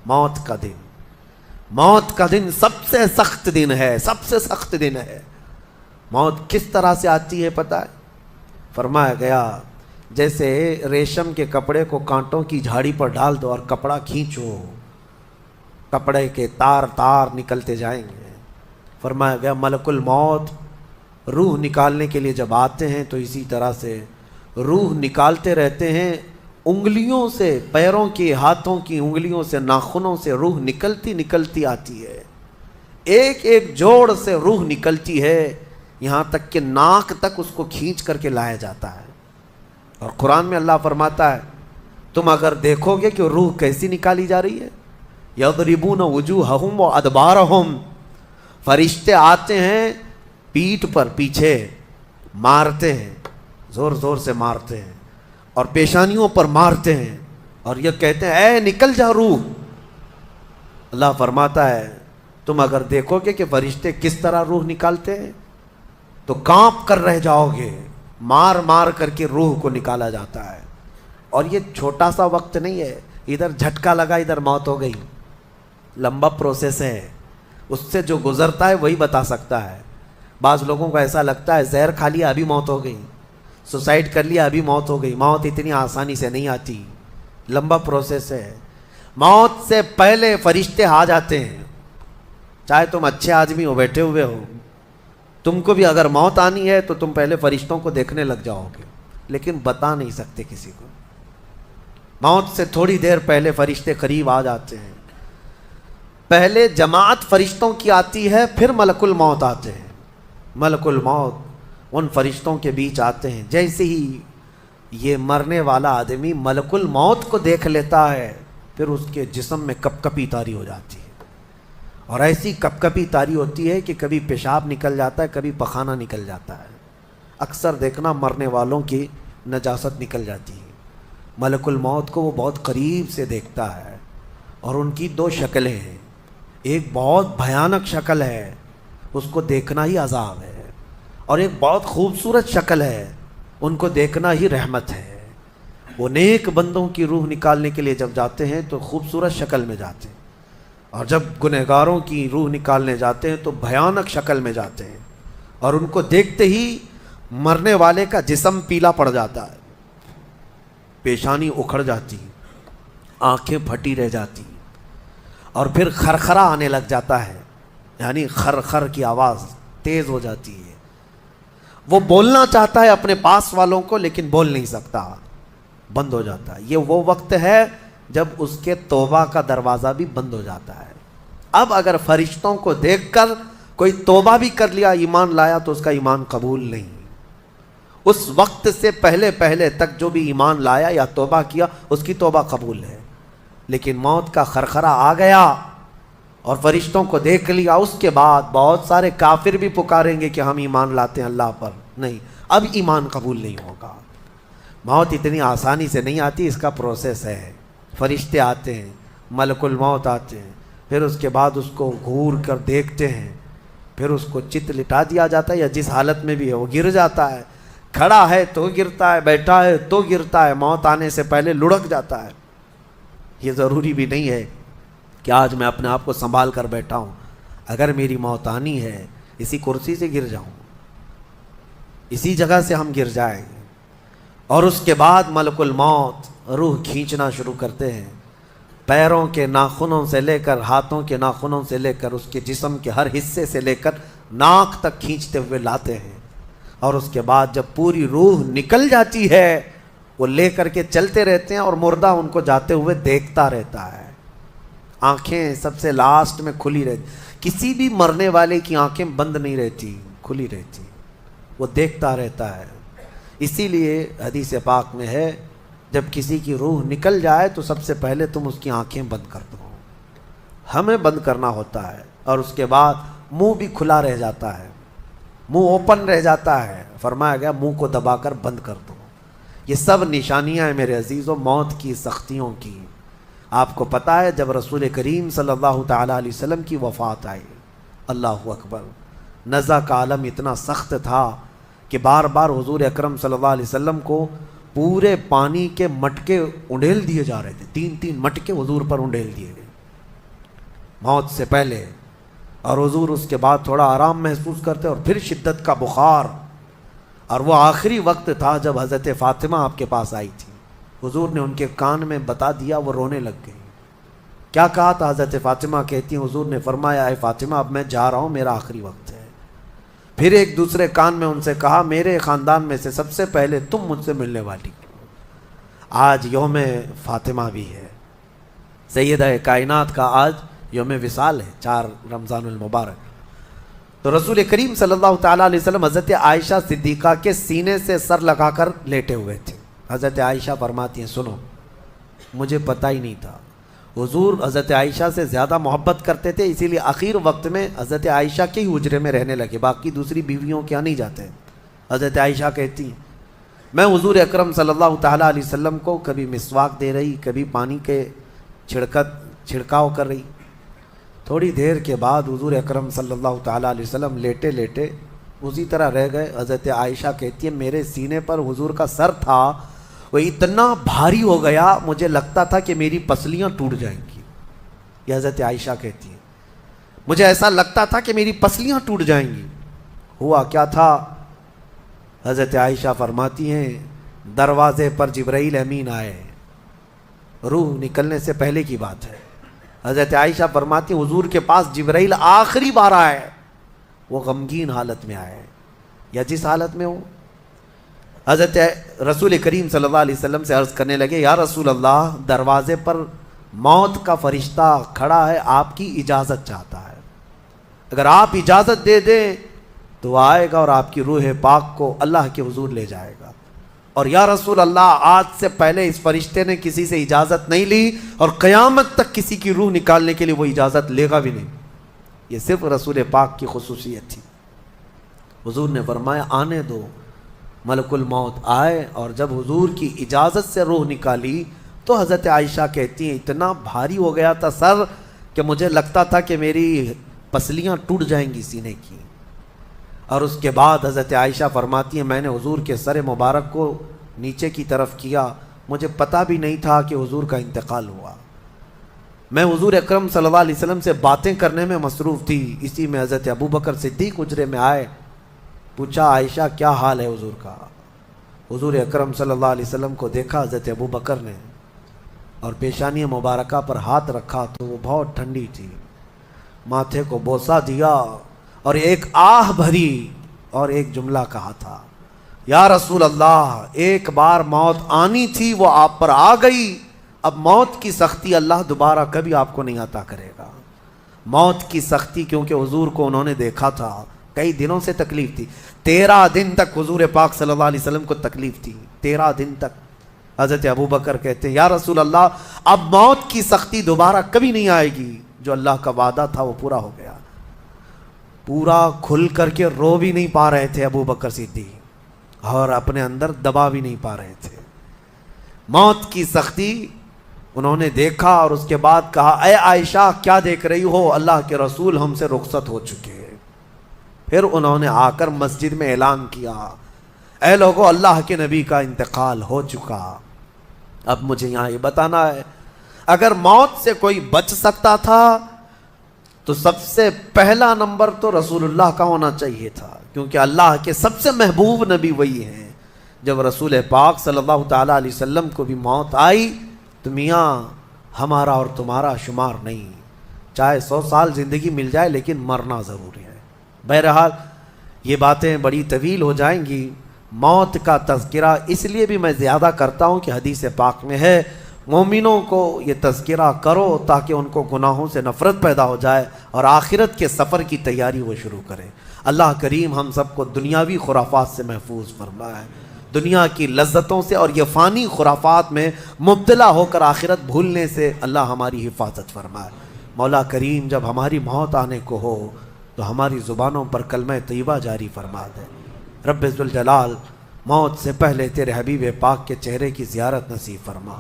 موت کا دن، موت کا دن سب سے سخت دن ہے، سب سے سخت دن ہے۔ موت کس طرح سے آتی ہے پتہ ہے؟ فرمایا گیا جیسے ریشم کے کپڑے کو کانٹوں کی جھاڑی پر ڈال دو اور کپڑا کھینچو، کپڑے کے تار تار نکلتے جائیں گے۔ فرمایا گیا ملک الموت روح نکالنے کے لیے جب آتے ہیں تو اسی طرح سے روح نکالتے رہتے ہیں، انگلیوں سے، پیروں کی، ہاتھوں کی انگلیوں سے، ناخنوں سے روح نکلتی نکلتی آتی ہے، ایک ایک جوڑ سے روح نکلتی ہے، یہاں تک کہ ناک تک اس کو کھینچ کر کے لایا جاتا ہے۔ اور قرآن میں اللہ فرماتا ہے تم اگر دیکھو گے کہ روح کیسی نکالی جا رہی ہے، یضربون وجوہہم وادبارہم، فرشتے آتے ہیں پیٹھ پر، پیچھے مارتے ہیں، زور زور سے مارتے ہیں اور پیشانیوں پر مارتے ہیں اور یہ کہتے ہیں اے نکل جا روح۔ اللہ فرماتا ہے تم اگر دیکھو گے کہ فرشتے کس طرح روح نکالتے ہیں تو کانپ کر رہ جاؤ گے، مار مار کر کے روح کو نکالا جاتا ہے۔ اور یہ چھوٹا سا وقت نہیں ہے، ادھر جھٹکا لگا ادھر موت ہو گئی، لمبا پروسیس ہے، اس سے جو گزرتا ہے وہی بتا سکتا ہے۔ بعض لوگوں کو ایسا لگتا ہے زہر کھا لیا ابھی موت ہو گئی، سوسائڈ کر لیا ابھی موت ہو گئی۔ موت اتنی آسانی سے نہیں آتی، لمبا پروسیس ہے۔ موت سے پہلے فرشتے آ جاتے ہیں، چاہے تم اچھے آدمی ہو، بیٹھے ہوئے ہو، تم کو بھی اگر موت آنی ہے تو تم پہلے فرشتوں کو دیکھنے لگ جاؤ گے، لیکن بتا نہیں سکتے کسی کو۔ موت سے تھوڑی دیر پہلے فرشتے قریب آ جاتے ہیں، پہلے جماعت فرشتوں کی آتی ہے، پھر ملک الموت آتے ہیں۔ ملک الموت ان فرشتوں کے بیچ آتے ہیں، جیسے ہی یہ مرنے والا آدمی ملک الموت کو دیکھ لیتا ہے پھر اس کے جسم میں کپ کپی طاری ہو جاتی ہے، اور ایسی کپ کپی طاری ہوتی ہے کہ کبھی پیشاب نکل جاتا ہے، کبھی پخانہ نکل جاتا ہے۔ اکثر دیکھنا مرنے والوں کی نجاست نکل جاتی ہے، ملک الموت کو وہ بہت قریب سے دیکھتا ہے، اور ان کی دو شکلیں ہیں، ایک بہت بھیانک شکل ہے اس کو دیکھنا ہی عذاب ہے، اور ایک بہت خوبصورت شکل ہے ان کو دیکھنا ہی رحمت ہے۔ وہ نیک بندوں کی روح نکالنے کے لیے جب جاتے ہیں تو خوبصورت شکل میں جاتے ہیں، اور جب گنہگاروں کی روح نکالنے جاتے ہیں تو بھیانک شکل میں جاتے ہیں، اور ان کو دیکھتے ہی مرنے والے کا جسم پیلا پڑ جاتا ہے، پیشانی اکھڑ جاتی، آنکھیں پھٹی رہ جاتی، اور پھر خرخرا آنے لگ جاتا ہے، یعنی خر کی آواز تیز ہو جاتی ہے۔ وہ بولنا چاہتا ہے اپنے پاس والوں کو لیکن بول نہیں سکتا، بند ہو جاتا ہے۔ یہ وہ وقت ہے جب اس کے توبہ کا دروازہ بھی بند ہو جاتا ہے۔ اب اگر فرشتوں کو دیکھ کر کوئی توبہ بھی کر لیا، ایمان لایا، تو اس کا ایمان قبول نہیں۔ اس وقت سے پہلے پہلے تک جو بھی ایمان لایا یا توبہ کیا اس کی توبہ قبول ہے، لیکن موت کا خرخرا آ گیا اور فرشتوں کو دیکھ لیا، اس کے بعد بہت سارے کافر بھی پکاریں گے کہ ہم ایمان لاتے ہیں اللہ پر، نہیں، اب ایمان قبول نہیں ہوگا۔ موت اتنی آسانی سے نہیں آتی، اس کا پروسیس ہے۔ فرشتے آتے ہیں، ملک الموت آتے ہیں، پھر اس کے بعد اس کو گھور کر دیکھتے ہیں، پھر اس کو چت لٹا دیا جاتا ہے، یا جس حالت میں بھی ہے وہ گر جاتا ہے، کھڑا ہے تو گرتا ہے، بیٹھا ہے تو گرتا ہے، موت آنے سے پہلے لڑک جاتا ہے۔ یہ ضروری بھی نہیں ہے کہ آج میں اپنے آپ کو سنبھال کر بیٹھا ہوں، اگر میری موت آنی ہے اسی کرسی سے گر جاؤں، اسی جگہ سے ہم گر جائیں گے۔ اور اس کے بعد ملک الموت روح کھینچنا شروع کرتے ہیں، پیروں کے ناخنوں سے لے کر، ہاتھوں کے ناخنوں سے لے کر، اس کے جسم کے ہر حصے سے لے کر ناک تک کھینچتے ہوئے لاتے ہیں، اور اس کے بعد جب پوری روح نکل جاتی ہے وہ لے کر کے چلتے رہتے ہیں، اور مردہ ان کو جاتے ہوئے دیکھتا رہتا ہے۔ آنکھیں سب سے لاسٹ میں کھلی رہتی، کسی بھی مرنے والے کی آنکھیں بند نہیں رہتی، کھلی رہتی، وہ دیکھتا رہتا ہے۔ اسی لیے حدیث پاک میں ہے جب کسی کی روح نکل جائے تو سب سے پہلے تم اس کی آنکھیں بند کر دو، ہمیں بند کرنا ہوتا ہے، اور اس کے بعد منہ بھی کھلا رہ جاتا ہے، منہ اوپن رہ جاتا ہے، فرمایا گیا منہ کو دبا کر بند کر دو۔ یہ سب نشانیاں ہیں میرے عزیزوں موت کی، سختیوں کی۔ آپ کو پتہ ہے جب رسول کریم صلی اللہ تعالیٰ علیہ وسلم کی وفات آئی، اللہ اکبر، نزع کا عالم اتنا سخت تھا کہ بار بار حضور اکرم صلی اللہ علیہ وسلم کو پورے پانی کے مٹکے انڈیل دیے جا رہے تھے، 3 مٹکے حضور پر انڈیل دیے گئے، موت سے پہلے، اور حضور اس کے بعد تھوڑا آرام محسوس کرتے اور پھر شدت کا بخار، اور وہ آخری وقت تھا جب حضرت فاطمہ آپ کے پاس آئی تھی، حضور نے ان کے کان میں بتا دیا، وہ رونے لگ گئی۔ کیا کہا تھا؟ حضرت فاطمہ کہتی ہیں حضور نے فرمایا اے فاطمہ اب میں جا رہا ہوں، میرا آخری وقت ہے۔ پھر ایک دوسرے کان میں ان سے کہا میرے خاندان میں سے سب سے پہلے تم مجھ سے ملنے والی۔ آج یوم فاطمہ بھی ہے، سیدہ کائنات کا آج یوم وصال ہے، 4 رمضان المبارک۔ تو رسول کریم صلی اللہ تعالیٰ علیہ وسلم حضرت عائشہ صدیقہ کے سینے سے سر لگا کر لیٹے ہوئے تھے۔ حضرت عائشہ فرماتی ہیں سنو، مجھے پتہ ہی نہیں تھا، حضور حضرت عائشہ سے زیادہ محبت کرتے تھے، اسی لیے آخر وقت میں حضرت عائشہ کے ہی حجرے میں رہنے لگے، باقی دوسری بیویوں کے یہاں نہیں جاتے۔ حضرت عائشہ کہتی ہیں میں حضور اکرم صلی اللہ تعالیٰ علیہ وسلم کو کبھی مسواک دے رہی، کبھی پانی کے چھڑکاؤ کر رہی۔ تھوڑی دیر کے بعد حضور اکرم صلی اللہ تعالیٰ علیہ وسلم لیٹے لیٹے اسی طرح رہ گئے۔ حضرت عائشہ کہتی ہے میرے سینے پر حضور کا سر تھا، وہ اتنا بھاری ہو گیا مجھے لگتا تھا کہ میری پسلیاں ٹوٹ جائیں گی۔ یہ حضرت عائشہ کہتی ہیں مجھے ایسا لگتا تھا کہ میری پسلیاں ٹوٹ جائیں گی۔ ہوا کیا تھا؟ حضرت عائشہ فرماتی ہیں دروازے پر جبرائیل امین آئے، روح نکلنے سے پہلے کی بات ہے۔ حضرت عائشہ فرماتی ہیں حضور کے پاس جبرائیل آخری بار آئے، وہ غمگین حالت میں آئے یا جس حالت میں ہو۔ حضرت رسول کریم صلی اللہ علیہ وسلم سے عرض کرنے لگے یا رسول اللہ دروازے پر موت کا فرشتہ کھڑا ہے، آپ کی اجازت چاہتا ہے، اگر آپ اجازت دے دیں تو وہ آئے گا اور آپ کی روح پاک کو اللہ کے حضور لے جائے گا۔ اور یا رسول اللہ آج سے پہلے اس فرشتے نے کسی سے اجازت نہیں لی اور قیامت تک کسی کی روح نکالنے کے لیے وہ اجازت لے گا بھی نہیں، یہ صرف رسول پاک کی خصوصیت تھی۔ حضور نے فرمایا آنے دو، ملک الموت آئے، اور جب حضور کی اجازت سے روح نکالی تو حضرت عائشہ کہتی ہیں اتنا بھاری ہو گیا تھا سر کہ مجھے لگتا تھا کہ میری پسلیاں ٹوٹ جائیں گی سینے کی۔ اور اس کے بعد حضرت عائشہ فرماتی ہیں میں نے حضور کے سر مبارک کو نیچے کی طرف کیا، مجھے پتہ بھی نہیں تھا کہ حضور کا انتقال ہوا، میں حضور اکرم صلی اللہ علیہ وسلم سے باتیں کرنے میں مصروف تھی، اسی میں حضرت ابوبکر صدیق حجرے میں آئے، پوچھا عائشہ کیا حال ہے حضور کا؟ حضور اکرم صلی اللہ علیہ وسلم کو دیکھا حضرت ابوبکر نے اور پیشانی مبارکہ پر ہاتھ رکھا تو وہ بہت ٹھنڈی تھی، ماتھے کو بوسہ دیا اور ایک آہ بھری اور ایک جملہ کہا تھا یا رسول اللہ ایک بار موت آنی تھی وہ آپ پر آ گئی، اب موت کی سختی اللہ دوبارہ کبھی آپ کو نہیں عطا کرے گا۔ موت کی سختی کیونکہ حضور کو انہوں نے دیکھا تھا، کئی دنوں سے تکلیف تھی، 13 دن تک حضور پاک صلی اللہ علیہ وسلم کو تکلیف تھی، 13 دن تک۔ حضرت ابوبکر کہتے ہیں یا رسول اللہ اب موت کی سختی دوبارہ کبھی نہیں آئے گی، جو اللہ کا وعدہ تھا وہ پورا ہو گیا۔ پورا کھل کر کے رو بھی نہیں پا رہے تھے ابوبکر صدیق اور اپنے اندر دبا بھی نہیں پا رہے تھے۔ موت کی سختی انہوں نے دیکھا اور اس کے بعد کہا اے عائشہ کیا دیکھ رہی ہو، اللہ کے رسول ہم سے رخصت ہو چکے۔ پھر انہوں نے آ کر مسجد میں اعلان کیا اے لوگو اللہ کے نبی کا انتقال ہو چکا۔ اب مجھے یہاں یہ بتانا ہے اگر موت سے کوئی بچ سکتا تھا تو سب سے پہلا نمبر تو رسول اللہ کا ہونا چاہیے تھا، کیونکہ اللہ کے سب سے محبوب نبی وہی ہیں۔ جب رسول پاک صلی اللہ تعالیٰ علیہ وسلم کو بھی موت آئی تو میاں ہمارا اور تمہارا شمار نہیں، چاہے 100 سال زندگی مل جائے لیکن مرنا ضروری ہے۔ بہرحال یہ باتیں بڑی طویل ہو جائیں گی، موت کا تذکرہ اس لیے بھی میں زیادہ کرتا ہوں کہ حدیث پاک میں ہے مومنوں کو یہ تذکرہ کرو تاکہ ان کو گناہوں سے نفرت پیدا ہو جائے اور آخرت کے سفر کی تیاری وہ شروع کریں۔ اللہ کریم ہم سب کو دنیاوی خرافات سے محفوظ فرمائے، دنیا کی لذتوں سے اور یہ فانی خرافات میں مبتلا ہو کر آخرت بھولنے سے اللہ ہماری حفاظت فرمائے۔ مولا کریم جب ہماری موت آنے کو ہو تو ہماری زبانوں پر کلمہ طیبہ جاری فرما دے۔ رب ذوالجلال موت سے پہلے تیرے حبیب پاک کے چہرے کی زیارت نصیب فرما۔